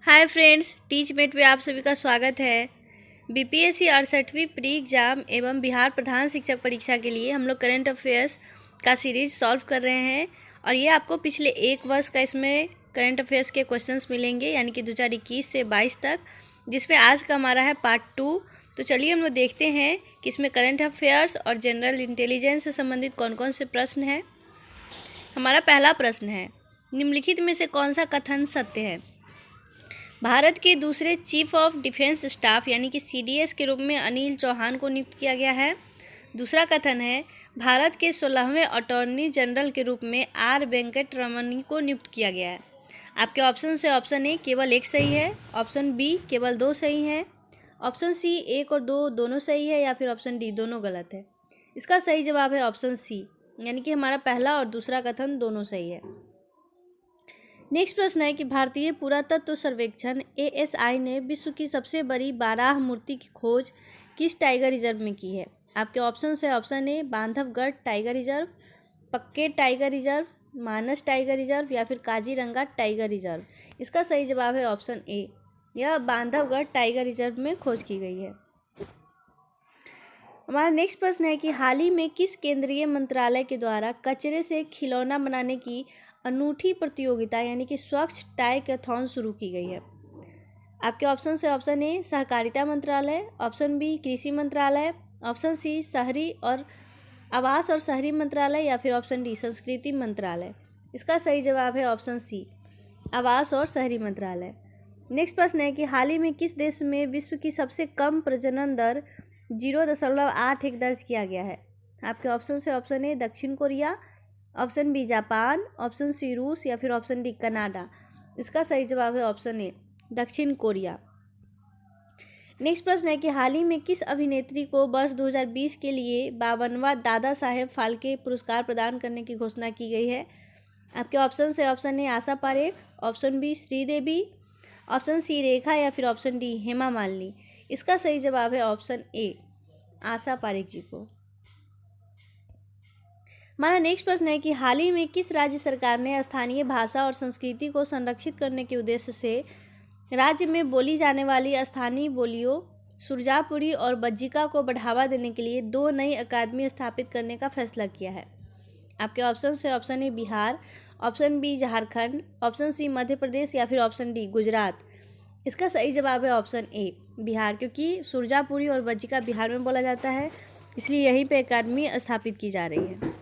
Hi friends, teach met पे आप सभी का स्वागत है। बीपीएससी 68वीं प्री एग्ज़ाम एवं बिहार प्रधान शिक्षक परीक्षा के लिए हम लोग करंट अफेयर्स का सीरीज़ सॉल्व कर रहे हैं और ये आपको पिछले एक वर्ष का इसमें करंट अफेयर्स के क्वेश्चंस मिलेंगे, यानी कि 2021 से 22 तक, जिसमें आज का हमारा है पार्ट 2। तो चलिए हम लोग देखते हैं कि इसमें करंट अफेयर्स और जनरल इंटेलिजेंस से संबंधित कौन कौन से प्रश्न हैं। हमारा पहला प्रश्न है, निम्नलिखित में से कौन सा कथन सत्य है? भारत के दूसरे चीफ ऑफ डिफेंस स्टाफ यानी कि सीडीएस के रूप में अनिल चौहान को नियुक्त किया गया है। दूसरा कथन है, भारत के 16वें अटॉर्नी जनरल के रूप में आर वेंकट रमन को नियुक्त किया गया है। आपके ऑप्शन से ऑप्शन ए केवल एक सही है, ऑप्शन बी केवल दो सही है, ऑप्शन सी एक और दो दोनों सही है, या फिर ऑप्शन डी दोनों गलत है। इसका सही जवाब है ऑप्शन सी, यानी कि हमारा पहला और दूसरा कथन दोनों सही है। नेक्स्ट प्रश्न है कि भारतीय पुरातत्व सर्वेक्षण एएसआई ने विश्व की सबसे बड़ी बाराह मूर्ति की खोज किस टाइगर रिजर्व में की है? आपके ऑप्शन है ऑप्शन ए बांधवगढ़ टाइगर रिजर्व, पक्के टाइगर रिजर्व, मानस टाइगर रिजर्व, या फिर काजीरंगा टाइगर रिजर्व। इसका सही जवाब है ऑप्शन ए, यह बांधवगढ़ टाइगर रिजर्व में खोज की गई है। हमारा नेक्स्ट प्रश्न है कि हाल ही में किस केंद्रीय मंत्रालय के द्वारा कचरे से खिलौना बनाने की अनूठी प्रतियोगिता यानी कि स्वच्छ टाइकथॉन शुरू की गई है? आपके ऑप्शन से ऑप्शन ए सहकारिता मंत्रालय, ऑप्शन बी कृषि मंत्रालय, ऑप्शन सी शहरी और आवास और शहरी मंत्रालय, या फिर ऑप्शन डी संस्कृति मंत्रालय। इसका सही जवाब है ऑप्शन सी, आवास और शहरी मंत्रालय। नेक्स्ट प्रश्न है कि हाल ही में किस देश में विश्व की सबसे कम प्रजनन दर 0.81 दर्ज किया गया है? आपके ऑप्शन से ऑप्शन ए दक्षिण Korea, option B Japan, option C रूस, या फिर ऑप्शन डी कनाडा। इसका सही जवाब है ऑप्शन ए दक्षिण कोरिया। नेक्स्ट प्रश्न है कि हाल ही में किस अभिनेत्री को वर्ष 2020 के लिए 52वां दादा साहेब फाल्के पुरस्कार प्रदान करने की घोषणा की गई है? आपके ऑप्शन से option A Asha Parekh, option B Sridevi, option C Rekha, या फिर ऑप्शन डी हेमा मालिनी। इसका सही जवाब है ऑप्शन ए आशा पारेख जी को। हमारा नेक्स्ट प्रश्न है कि हाल ही में किस राज्य सरकार ने स्थानीय भाषा और संस्कृति को संरक्षित करने के उद्देश्य से राज्य में बोली जाने वाली स्थानीय बोलियों सुरजापुरी और बज्जिका को बढ़ावा देने के लिए 2 नई अकादमी स्थापित करने का फैसला किया है? आपके ऑप्शन से option A Bihar, option B Jharkhand, option C Madhya Pradesh, या फिर ऑप्शन डी गुजरात। इसका सही जवाब है ऑप्शन ए बिहार, क्योंकि सुरजापुरी और बज्जिका बिहार में बोला जाता है, इसलिए यहीं पे अकादमी स्थापित की जा रही है।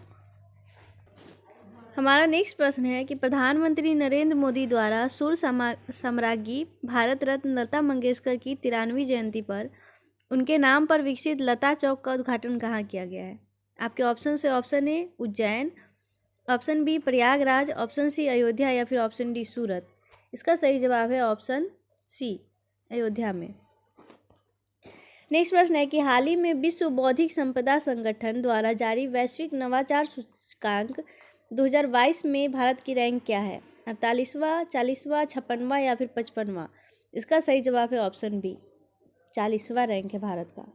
हमारा नेक्स्ट प्रश्न है कि प्रधानमंत्री नरेंद्र मोदी द्वारा सुर सम्राज्ञी भारत रत्न लता मंगेशकर की 93वीं जयंती पर उनके नाम पर विकसित लता चौक का उद्घाटन कहाँ किया गया है? आपके ऑप्शन से option A Ujjain, option B Prayagraj, option C Ayodhya, या फिर ऑप्शन डी सूरत। इसका सही जवाब है ऑप्शन सी अयोध्या में। नेक्स्ट प्रश्न है कि हाल ही में विश्व बौद्धिक संपदा संगठन द्वारा जारी वैश्विक नवाचार सूचकांक 2022 में भारत की रैंक क्या है? 48वां, 40वां, 56वां, या फिर 55वां। इसका सही जवाब है ऑप्शन बी 40वां रैंक है भारत का।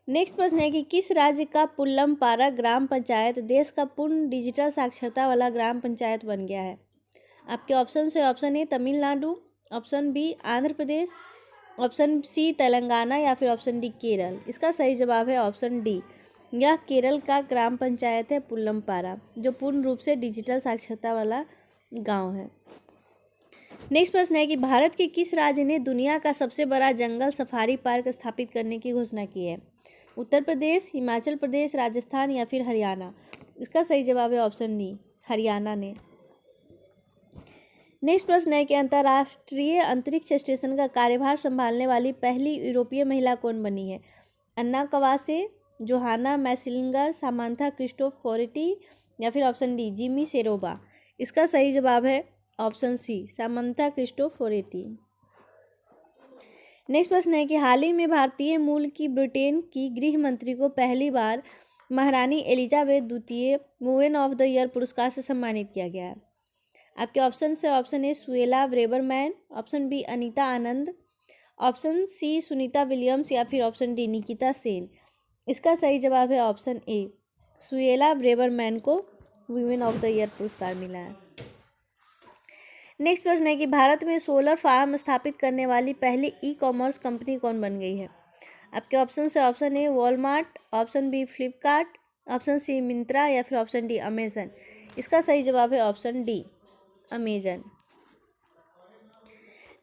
नेक्स्ट प्रश्न है कि किस राज्य का पुल्लमपारा ग्राम पंचायत देश का पूर्ण डिजिटल साक्षरता वाला ग्राम पंचायत बन गया है? आपके ऑप्शन से option A Tamil Nadu, option B Andhra Pradesh, option C Telangana, या फिर ऑप्शन डी केरल। इसका सही जवाब है ऑप्शन डी, यह केरल का ग्राम पंचायत है पुल्लमपारा, जो पूर्ण रूप से डिजिटल साक्षरता वाला गांव है। नेक्स्ट प्रश्न है कि भारत के किस राज्य ने दुनिया का सबसे बड़ा जंगल सफारी पार्क स्थापित करने की घोषणा की है? उत्तर प्रदेश, हिमाचल प्रदेश, राजस्थान, या फिर हरियाणा। इसका सही जवाब है ऑप्शन डी हरियाणा ने। नेक्स्ट प्रश्न है कि अंतर्राष्ट्रीय अंतरिक्ष स्टेशन का कार्यभार संभालने वाली पहली यूरोपीय महिला कौन बनी है? अन्ना कवासे, जोहाना मैसिलिंगर, सामांथा क्रिस्टोफोरेटी, या फिर ऑप्शन डी जिमी शेरोबा। इसका सही जवाब है ऑप्शन सी सामांथा क्रिस्टोफोरेटी। नेक्स्ट प्रश्न है कि हाल ही में भारतीय मूल की ब्रिटेन की गृह मंत्री को पहली बार महारानी एलिजाबेथ द्वितीय वुमेन ऑफ द ईयर पुरस्कार से सम्मानित किया गया है? आपके ऑप्शन से option A Suella Braverman, option B Anita Anand, option C Sunita Williams, या फिर ऑप्शन डी निकिता सेन। इसका सही जवाब है ऑप्शन ए सुएला ब्रेबरमैन को वुमेन ऑफ द ईयर पुरस्कार मिला है। नेक्स्ट प्रश्न है कि भारत में सोलर फार्म स्थापित करने वाली पहली ई कॉमर्स कंपनी कौन बन गई है? आपके ऑप्शन है option A Walmart, option B Flipkart, option C Myntra या फिर ऑप्शन डी अमेजन। इसका सही जवाब है ऑप्शन डी अमेजन।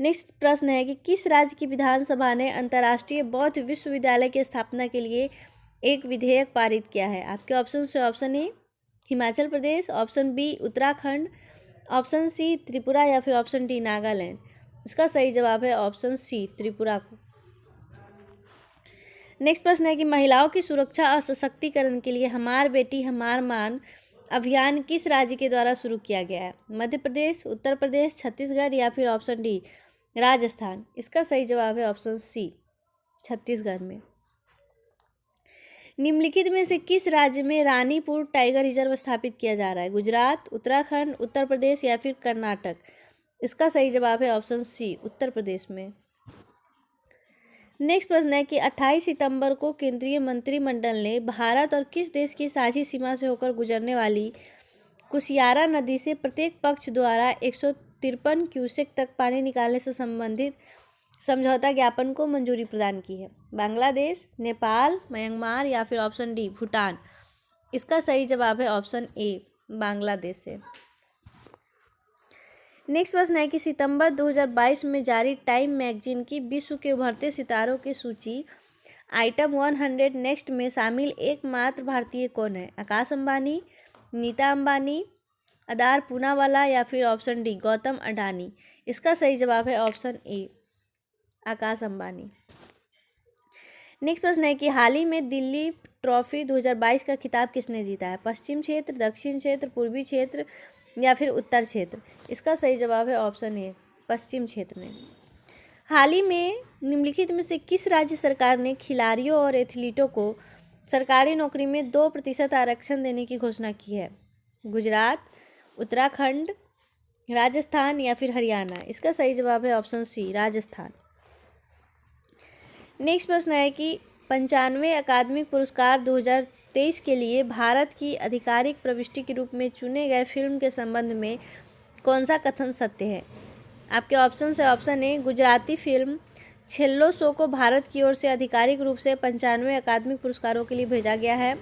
नेक्स्ट प्रश्न है कि किस राज्य की विधानसभा ने अंतर्राष्ट्रीय बौद्ध विश्वविद्यालय की स्थापना के लिए एक विधेयक पारित किया है? आपके ऑप्शन है option A Himachal Pradesh, option B Uttarakhand, option C Tripura या फिर ऑप्शन डी नागालैंड। इसका सही जवाब है ऑप्शन सी त्रिपुरा को। नेक्स्ट प्रश्न है कि महिलाओं की सुरक्षा और सशक्तिकरण के लिए हमार बेटी हमार मान अभियान किस राज्य के द्वारा शुरू किया गया है? मध्य प्रदेश, उत्तर प्रदेश, छत्तीसगढ़ या फिर ऑप्शन डी राजस्थान। इसका सही जवाब है ऑप्शन सी छत्तीसगढ़ में। निम्नलिखित में से किस राज्य में रानीपुर टाइगर रिजर्व स्थापित किया जा रहा है? गुजरात, उत्तराखंड, उत्तर प्रदेश या फिर कर्नाटक। इसका सही जवाब है ऑप्शन सी उत्तर प्रदेश में। नेक्स्ट प्रश्न है कि 28 सितंबर को केंद्रीय मंत्रिमंडल ने भारत और किस देश की साझी सीमा से होकर गुजरने वाली कुशियारा नदी से प्रत्येक पक्ष द्वारा 153 क्यूसेक तक पानी निकालने से संबंधित समझौता ज्ञापन को मंजूरी प्रदान की है? बांग्लादेश, नेपाल, म्यांमार या फिर ऑप्शन डी भूटान। इसका सही जवाब है ऑप्शन ए बांग्लादेश से। नेक्स्ट प्रश्न है कि सितंबर 2022 में जारी टाइम मैगजीन की विश्व के उभरते सितारों की सूची आइटम 100 नेक्स्ट में शामिल एकमात्र भारतीय कौन है? आकाश अंबानी, नीता अंबानी, अदार पूनावाला या फिर ऑप्शन डी गौतम अडानी। इसका सही जवाब है ऑप्शन ए आकाश अंबानी। नेक्स्ट प्रश्न है कि हाल ही में दिल्ली ट्रॉफी 2022 का खिताब किसने जीता है? पश्चिम क्षेत्र, दक्षिण क्षेत्र, पूर्वी क्षेत्र या फिर उत्तर क्षेत्र। इसका सही जवाब है ऑप्शन ए पश्चिम क्षेत्र ने। हाल ही में निम्नलिखित में से किस राज्य सरकार ने खिलाड़ियों और एथलीटों को सरकारी नौकरी में 2% आरक्षण देने की घोषणा की है? गुजरात, उत्तराखंड, राजस्थान या फिर हरियाणा। इसका सही जवाब है ऑप्शन सी राजस्थान। नेक्स्ट प्रश्न है कि 95वें अकादमी पुरस्कार 2023 के लिए भारत की आधिकारिक प्रविष्टि के रूप में चुने गए फिल्म के संबंध में कौन सा कथन सत्य है? आपके ऑप्शन है ऑप्शन ए गुजराती फिल्म छेल्लो शो को भारत की ओर से आधिकारिक रूप से 95वें अकादमिक पुरस्कारों के लिए भेजा गया है।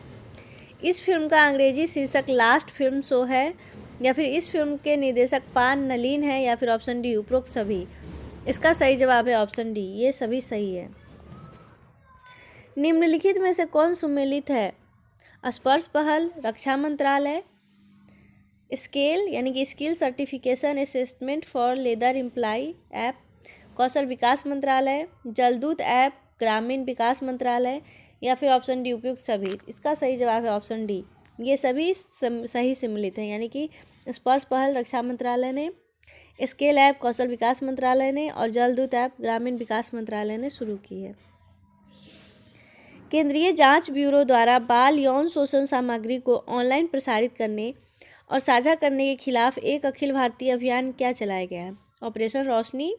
इस फिल्म का अंग्रेजी शीर्षक लास्ट फिल्म शो है या फिर इस फिल्म के निर्देशक पान नलीन है या फिर ऑप्शन डी उपरोक्त सभी। इसका सही जवाब है ऑप्शन डी ये सभी सही है। निम्नलिखित में से कौन सम्मिलित है? स्पर्श पहल, रक्षा मंत्रालय, स्केल यानी कि skill certification assessment for leather employ app, कौशल विकास मंत्रालय, जलदूत ऐप, ग्रामीण विकास मंत्रालय या फिर ऑप्शन डी उपयुक्त सभी। इसका सही जवाब है ऑप्शन डी ये सभी सही सम्मिलित हैं, यानी कि स्पर्श पहल रक्षा मंत्रालय ने, स्केल ऐप कौशल विकास मंत्रालय ने और जलदूत ऐप ग्रामीण विकास मंत्रालय ने शुरू की है। केंद्रीय जांच ब्यूरो द्वारा बाल यौन शोषण सामग्री को ऑनलाइन प्रसारित करने और साझा करने के खिलाफ एक अखिल भारतीय अभियान क्या चलाया गया है? ऑपरेशन रोशनी,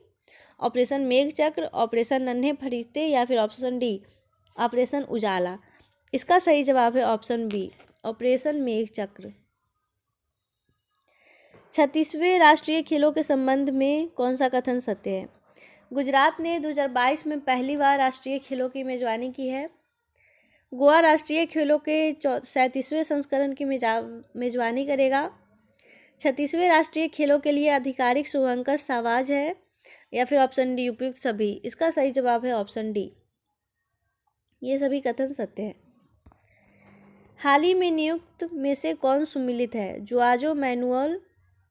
ऑपरेशन मेघचक्र, ऑपरेशन नन्हे फरिश्ते या फिर ऑप्शन डी ऑपरेशन उजाला। इसका सही जवाब है ऑप्शन बी ऑपरेशन मेघचक्र। 36वें राष्ट्रीय खेलों के संबंध में कौन सा कथन सत्य है? गुजरात ने 2022 में पहली बार राष्ट्रीय खेलों की मेजबानी की है। गोवा राष्ट्रीय खेलों के 37वें संस्करण की मेजबानी करेगा। 36वें राष्ट्रीय खेलों के लिए आधिकारिक शुभंकर सावाज है या फिर ऑप्शन डी उपयुक्त सभी। इसका सही जवाब है ऑप्शन डी ये सभी कथन सत्य है। हाल ही में नियुक्त में से कौन सम्मिलित है? जुआजो मैनुअल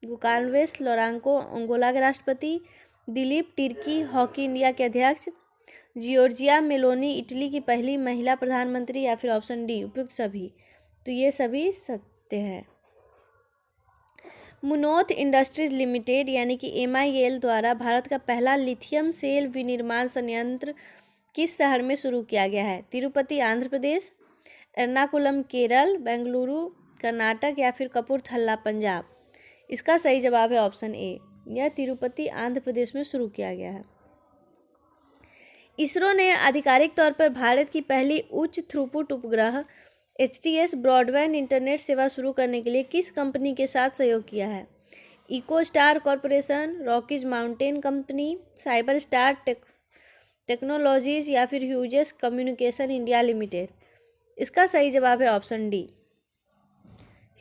गुकानवेस लोरांको अंगोला के राष्ट्रपति, दिलीप टिर्की हॉकी इंडिया के अध्यक्ष, जियोर्जिया मेलोनी इटली की पहली महिला प्रधानमंत्री या फिर ऑप्शन डी उपयुक्त सभी। तो ये सभी सत्य है। मुनोथ इंडस्ट्रीज लिमिटेड यानी कि MIL द्वारा भारत का पहला लिथियम सेल विनिर्माण संयंत्र किस शहर में शुरू किया गया है? तिरुपति आंध्र प्रदेश, एर्नाकुलम केरल, बेंगलुरु कर्नाटक या फिर कपूरथला पंजाब। इसका सही जवाब है ऑप्शन ए यह तिरुपति आंध्र प्रदेश में शुरू किया गया है। इसरो ने आधिकारिक तौर पर भारत की पहली उच्च थ्रूपुट उपग्रह HTS ब्रॉडबैंड इंटरनेट सेवा शुरू करने के लिए किस कंपनी के साथ सहयोग किया है? EchoStar Corporation, Rockies Mountain Company, Cyber Star Technologies या फिर ह्यूजेस कम्युनिकेशन इंडिया लिमिटेड। इसका सही जवाब है option D,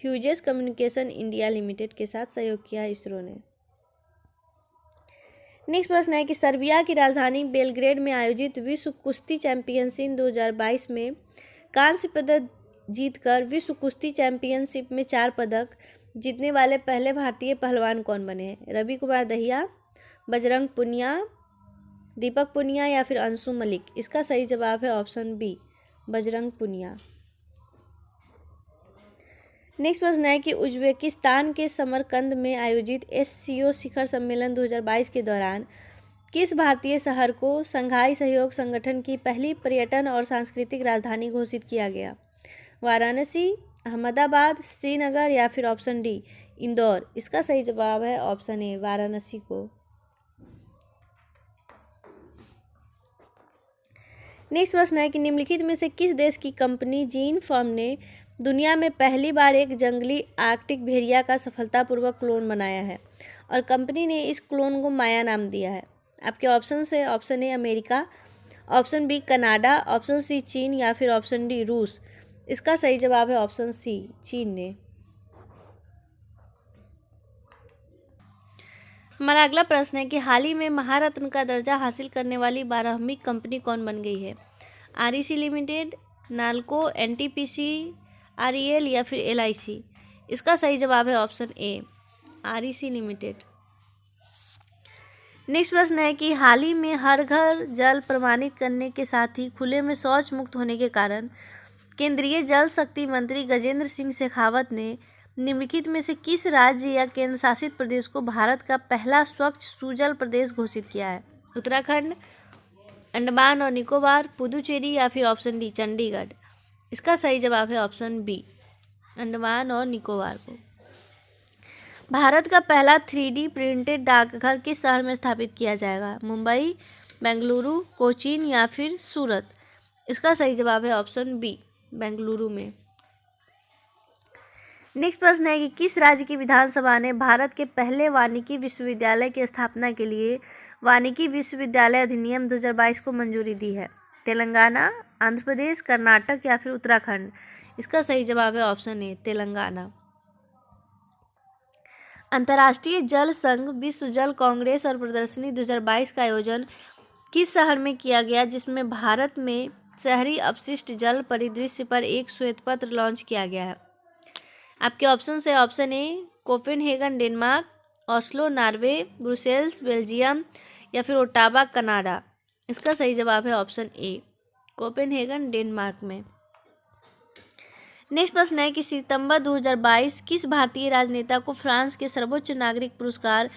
Hughes communication India limited के साथ सहयोग किया इसरो ने। नेक्स्ट प्रश्न है कि सर्बिया की राजधानी बेलग्रेड में आयोजित विश्व कुश्ती चैंपियनशिप 2022 में कांस्य पदक जीतकर विश्व कुश्ती चैंपियनशिप में 4 पदक जीतने वाले पहले भारतीय पहलवान कौन बने हैं? रवि कुमार दहिया, बजरंग पुनिया, दीपक पुनिया या फिर अंशु मलिक। इसका सही जवाब है option B, Bajrang Punia. Next प्रश्न है कि उज्बेकिस्तान के समरकंद में आयोजित SCO शिखर सम्मेलन 2022 के दौरान किस भारतीय शहर को शंघाई सहयोग संगठन की पहली पर्यटन और सांस्कृतिक राजधानी घोषित किया गया? वाराणसी, अहमदाबाद, श्रीनगर या फिर ऑप्शन डी, इंदौर। इसका सही जवाब है ऑप्शन ए, वाराणसी को। नेक्स्ट प्रश्न है कि निम्नलिखित में से किस देश की कंपनी जीन फॉर्म ने दुनिया में पहली बार एक जंगली आर्कटिक भेड़िया का सफलतापूर्वक क्लोन बनाया है और कंपनी ने इस क्लोन को माया नाम दिया है? आपके ऑप्शन है option A America, option B Canada, option C चीन या फिर ऑप्शन डी रूस। इसका सही जवाब है ऑप्शन सी, चीन ने। हमारा अगला प्रश्न है कि हाल ही में महारत्न का दर्जा हासिल करने वाली 12वीं कंपनी कौन बन गई है? REC limited, NALCO, NTPC, REL या फिर LIC। इसका सही जवाब है ऑप्शन ए, REC लिमिटेड। नेक्स्ट प्रश्न है कि हाल ही में हर घर जल प्रमाणित करने के साथ ही खुले में शौच मुक्त होने के कारण केंद्रीय जल शक्ति मंत्री गजेंद्र सिंह शेखावत ने निम्नलिखित में से किस राज्य या केंद्र शासित प्रदेश को भारत का पहला स्वच्छ सुजल प्रदेश घोषित किया है? उत्तराखंड, अंडमान और निकोबार, पुदुचेरी या फिर ऑप्शन डी, चंडीगढ़। इसका सही जवाब है ऑप्शन बी, अंडमान और निकोबार को। भारत का पहला 3D प्रिंटेड डाकघर किस शहर में स्थापित किया जाएगा? मुंबई, बेंगलुरु, कोचीन या फिर सूरत। इसका सही जवाब है ऑप्शन बी, बेंगलुरु में। नेक्स्ट प्रश्न है कि किस राज्य की विधानसभा ने भारत के पहले वानिकी विश्वविद्यालय की स्थापना के लिए वानिकी विश्वविद्यालय अधिनियम 2022 को मंजूरी दी है? तेलंगाना, आंध्र प्रदेश, कर्नाटक या फिर उत्तराखंड। इसका सही जवाब है ऑप्शन ए, तेलंगाना। अंतर्राष्ट्रीय जल संघ विश्व जल कांग्रेस और प्रदर्शनी 2022 का आयोजन किस शहर में किया गया, जिसमें भारत में शहरी अपशिष्ट जल परिदृश्य पर एक श्वेत पत्र लॉन्च किया गया है? आपके ऑप्शन है ऑप्शन ए Copenhagen Denmark, Oslo Norway, Brussels Belgium या फिर ओटावा कनाडा। इसका सही जवाब है ऑप्शन ए, कोपेनहेगन डेनमार्क में। नेक्स्ट प्रश्न है कि सितंबर 2022 किस भारतीय राजनेता को फ्रांस के सर्वोच्च नागरिक पुरस्कार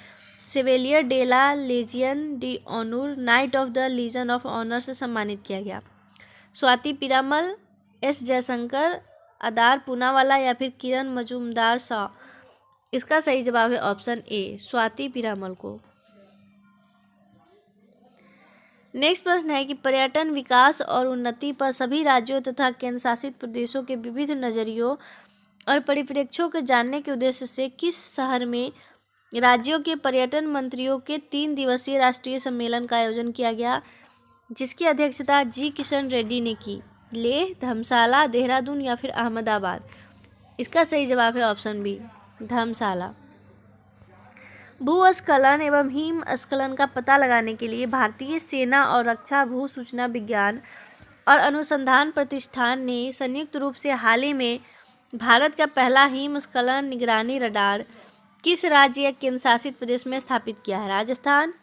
chevalier de la legion de honour knight of the legion of honour से सम्मानित किया गया? स्वाति पीरामल, S जयशंकर, अदार पूनावाला या फिर किरण मजूमदार शाह। इसका सही जवाब है ऑप्शन ए, स्वाति पीरामल को। नेक्स्ट प्रश्न है कि पर्यटन विकास और उन्नति पर सभी राज्यों तथा केंद्र शासित प्रदेशों के विविध नजरियों और परिप्रेक्ष्यों को जानने के उद्देश्य से किस शहर में राज्यों के पर्यटन मंत्रियों के 3 दिवसीय राष्ट्रीय सम्मेलन का आयोजन किया गया, जिसकी अध्यक्षता G किशन रेड्डी ने की? लेह, धर्मशाला, देहरादून या फिर अहमदाबाद। इसका सही जवाब है ऑप्शन बी, धर्मशाला। भूस्खलन एवं हिमस्खलन का पता लगाने के लिए भारतीय सेना और रक्षा भू सूचना विज्ञान और अनुसंधान प्रतिष्ठान ने संयुक्त रूप से हाल ही में भारत का पहला हिमस्खलन निगरानी रडार किस राज्य या केंद्र शासित प्रदेश में स्थापित किया है? राजस्थान,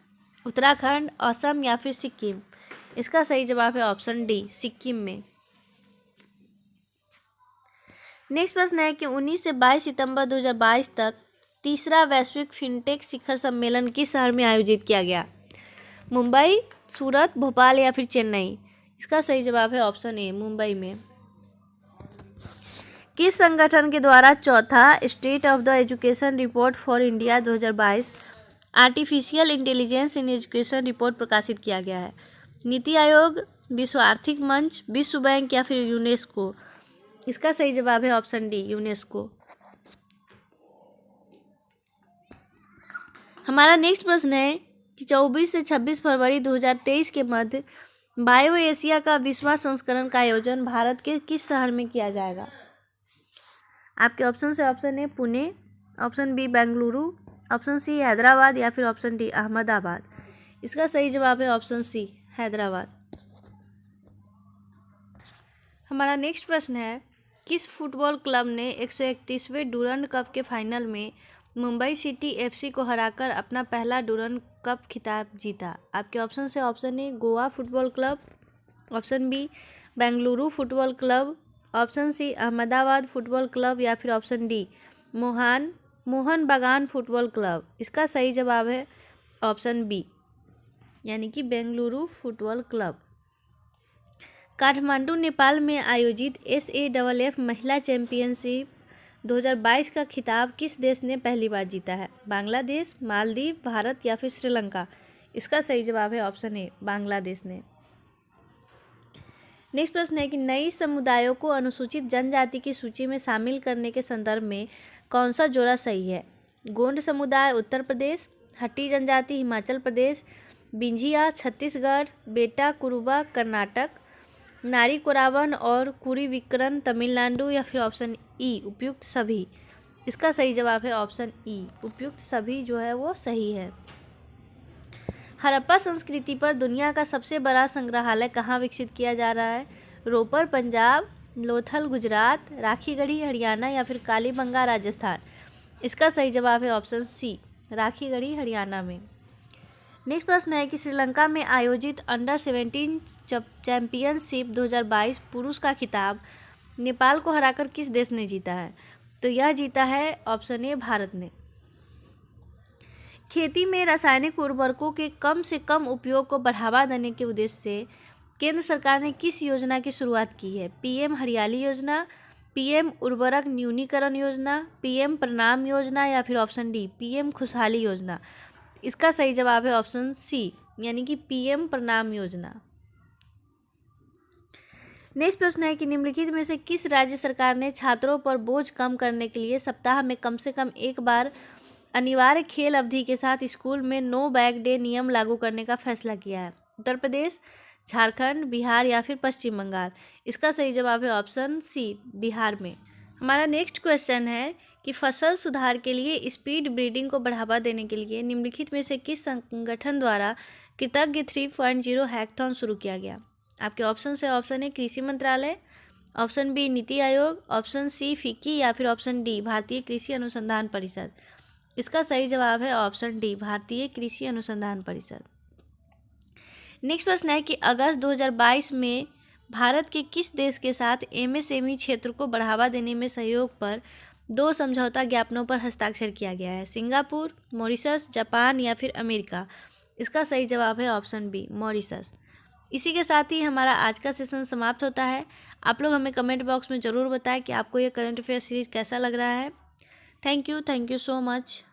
उत्तराखंड, असम या फिर सिक्किम। इसका सही जवाब है ऑप्शन डी, सिक्किम में। नेक्स्ट प्रश्न है कि 19 से 22 सितंबर 2022 तक तीसरा वैश्विक फिनटेक शिखर सम्मेलन किस शहर में आयोजित किया गया? मुंबई, सूरत, भोपाल या फिर चेन्नई। इसका सही जवाब है ऑप्शन ए, मुंबई में। किस संगठन के द्वारा चौथा state of the education report for India 2022 artificial intelligence in education report प्रकाशित किया गया है? नीति आयोग, विश्व आर्थिक मंच, विश्व बैंक या फिर यूनेस्को। इसका सही जवाब है ऑप्शन डी, यूनेस्को। हमारा नेक्स्ट प्रश्न है कि 24 से 26 फरवरी 2023 के मध्य बायो एशिया का 20वां संस्करण का आयोजन भारत के किस शहर में किया जाएगा? आपके ऑप्शन से option A Pune, option B Bengaluru, option C Hyderabad या फिर ऑप्शन डी अहमदाबाद। इसका सही जवाब है ऑप्शन सी हैदराबाद। हमारा नेक्स्ट प्रश्न है किस फुटबॉल क्लब ने 131वें डूरंड कप के फाइनल में मुंबई सिटी एफसी को हराकर अपना पहला डूरंड कप खिताब जीता? आपके ऑप्शन से option A Goa football club, option B Bengaluru football club, option C Ahmedabad football club या फिर ऑप्शन डी मोहन बागान फुटबॉल क्लब। इसका सही जवाब है ऑप्शन बी यानी कि बेंगलुरु फुटबॉल क्लब। काठमांडू नेपाल में आयोजित SAFF महिला चैंपियनशिप 2022 का खिताब किस देश ने पहली बार जीता है? बांग्लादेश, मालदीव, भारत या फिर श्रीलंका। इसका सही जवाब है ऑप्शन ए बांग्लादेश ने। नेक्स्ट प्रश्न है कि नई समुदायों को अनुसूचित जनजाति की सूची में शामिल करने के संदर्भ में कौन सा जोड़ा सही है? गोंड समुदाय उत्तर प्रदेश, हट्टी जनजाति हिमाचल प्रदेश, बिंझिया छत्तीसगढ़, बेटा कुरुबा कर्नाटक, नारी कोरावन और कुरीविक्रन तमिलनाडु या फिर ऑप्शन ई उपयुक्त सभी। इसका सही जवाब है ऑप्शन ई उपयुक्त सभी जो है वो सही है। हड़प्पा संस्कृति पर दुनिया का सबसे बड़ा संग्रहालय कहाँ विकसित किया जा रहा है? रोपर पंजाब, लोथल गुजरात, राखीगढ़ी हरियाणा या फिर कालीबंगा राजस्थान। इसका सही जवाब है ऑप्शन सी राखीगढ़ी हरियाणा में। नेक्स्ट प्रश्न है कि श्रीलंका में आयोजित अंडर 17 चैंपियनशिप 2022 पुरुष का खिताब नेपाल को हराकर किस देश ने जीता है? तो यह जीता है ऑप्शन ए भारत ने। खेती में रासायनिक उर्वरकों के कम से कम उपयोग को बढ़ावा देने के उद्देश्य से केंद्र सरकार ने किस योजना की शुरुआत की है? PM हरियाली योजना, PM उर्वरक न्यूनीकरण योजना, PM प्रणाम योजना या फिर ऑप्शन डी PM खुशहाली योजना। इसका सही जवाब है ऑप्शन सी यानी कि PM प्रणाम योजना। नेक्स्ट प्रश्न है कि निम्नलिखित में से किस राज्य सरकार ने छात्रों पर बोझ कम करने के लिए सप्ताह में कम से कम एक बार अनिवार्य खेल अवधि के साथ स्कूल में नो बैग डे नियम लागू करने का फैसला किया है? उत्तर प्रदेश, झारखंड, बिहार या फिर पश्चिम बंगाल। इसका सही जवाब है ऑप्शन सी बिहार में। हमारा नेक्स्ट क्वेश्चन है कि फसल सुधार के लिए स्पीड ब्रीडिंग को बढ़ावा देने के लिए निम्नलिखित में से किस संगठन द्वारा कृतज्ञ 3.0 हैकथॉन शुरू किया गया? आपके ऑप्शन से ऑप्शन ए कृषि मंत्रालय, option B NITI Aayog, option C FICCI या फिर ऑप्शन डी भारतीय कृषि अनुसंधान परिषद। इसका सही जवाब है ऑप्शन डी भारतीय कृषि अनुसंधान परिषद। नेक्स्ट प्रश्न है कि अगस्त 2022 में भारत के किस देश के साथ MSME क्षेत्र को बढ़ावा देने में सहयोग पर 2 समझौता ज्ञापनों पर हस्ताक्षर किया गया है? सिंगापुर, मॉरिशस, जापान या फिर अमेरिका। इसका सही जवाब है ऑप्शन बी मॉरिशस। इसी के साथ ही हमारा आज का सेशन समाप्त होता है। आप लोग हमें कमेंट बॉक्स में ज़रूर बताएं कि आपको ये करंट अफेयर सीरीज़ कैसा लग रहा है। Thank you so much.